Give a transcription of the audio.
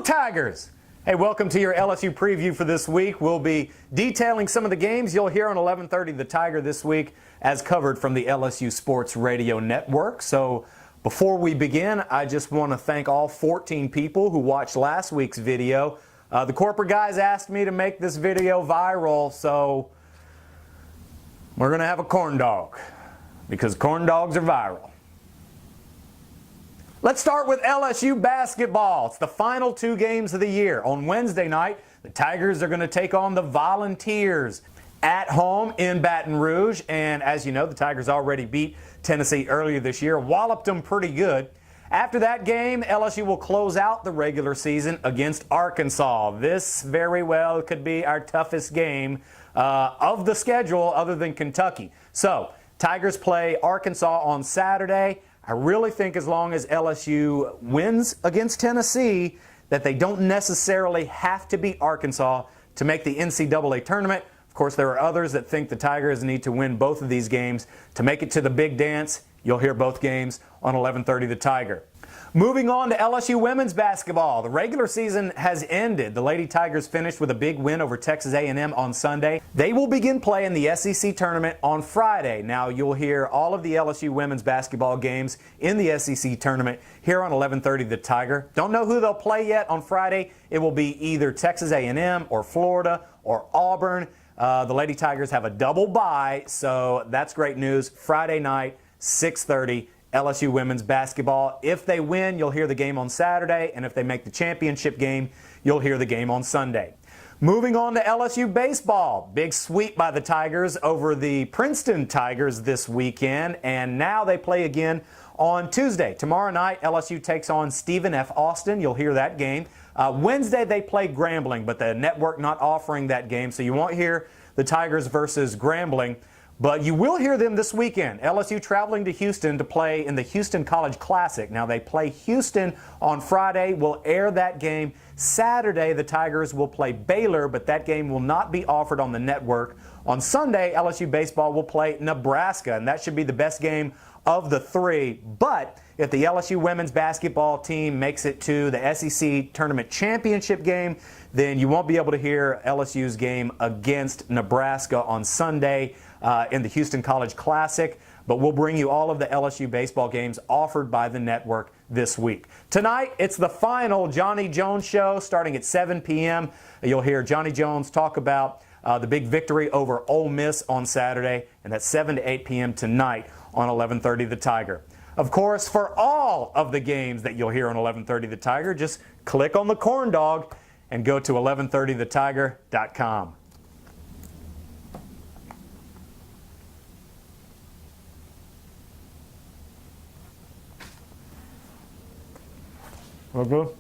Tigers! Hey, welcome to your LSU preview for this week. We'll be detailing some of the games you'll hear on 11:30 The Tiger this week as covered from the LSU Sports Radio Network. So before we begin, I just want to thank all 14 people who watched last week's video. The corporate guys asked me to make this video viral, so we're going to have a corn dog because corn dogs are viral. Let's start with LSU basketball. It's the final two games of the year. On Wednesday night, the Tigers are going to take on the Volunteers at home in Baton Rouge. And as you know, the Tigers already beat Tennessee earlier this year, walloped them pretty good. After that game, LSU will close out the regular season against Arkansas. This very well could be our toughest game of the schedule other than Kentucky. So, Tigers play Arkansas on Saturday. I really think as long as LSU wins against Tennessee, that they don't necessarily have to beat Arkansas to make the NCAA tournament. Of course, there are others that think the Tigers need to win both of these games to make it to the big dance. You'll hear both games on 11:30 The Tiger. Moving on to LSU women's basketball. The regular season has ended. The Lady Tigers finished with a big win over Texas A&M on Sunday. They will begin play in the SEC tournament on Friday. Now, you'll hear all of the LSU women's basketball games in the SEC tournament here on 11:30 The Tiger. Don't know who they'll play yet on Friday. It will be either Texas A&M or Florida or Auburn. The Lady Tigers have a double bye, so that's great news. Friday night, 6:30. LSU women's basketball. If they win, you'll hear the game on Saturday, and if they make the championship game, you'll hear the game on Sunday. Moving on to LSU baseball. Big sweep by the Tigers over the Princeton Tigers this weekend, and now they play again on Tuesday. Tomorrow night, LSU takes on Stephen F. Austin. You'll hear that game. Wednesday, they play Grambling, but the network not offering that game, so you won't hear the Tigers versus Grambling. But you will hear them this weekend. LSU traveling to Houston to play in the Houston College Classic. Now, they play Houston on Friday. We'll air that game. Saturday, the Tigers will play Baylor, but that game will not be offered on the network. On Sunday, LSU baseball will play Nebraska, and that should be the best game of the three. But if the LSU women's basketball team makes it to the SEC Tournament Championship game, then you won't be able to hear LSU's game against Nebraska on Sunday in the Houston College Classic. But we'll bring you all of the LSU baseball games offered by the network this week. Tonight, it's the final Johnny Jones show starting at 7 p.m. You'll hear Johnny Jones talk about the big victory over Ole Miss on Saturday, and that's 7 to 8 p.m. tonight on 11:30 The Tiger. Of course, for all of the games that you'll hear on 11:30 The Tiger, just click on the corn dog and go to 1130thetiger.com. Okay.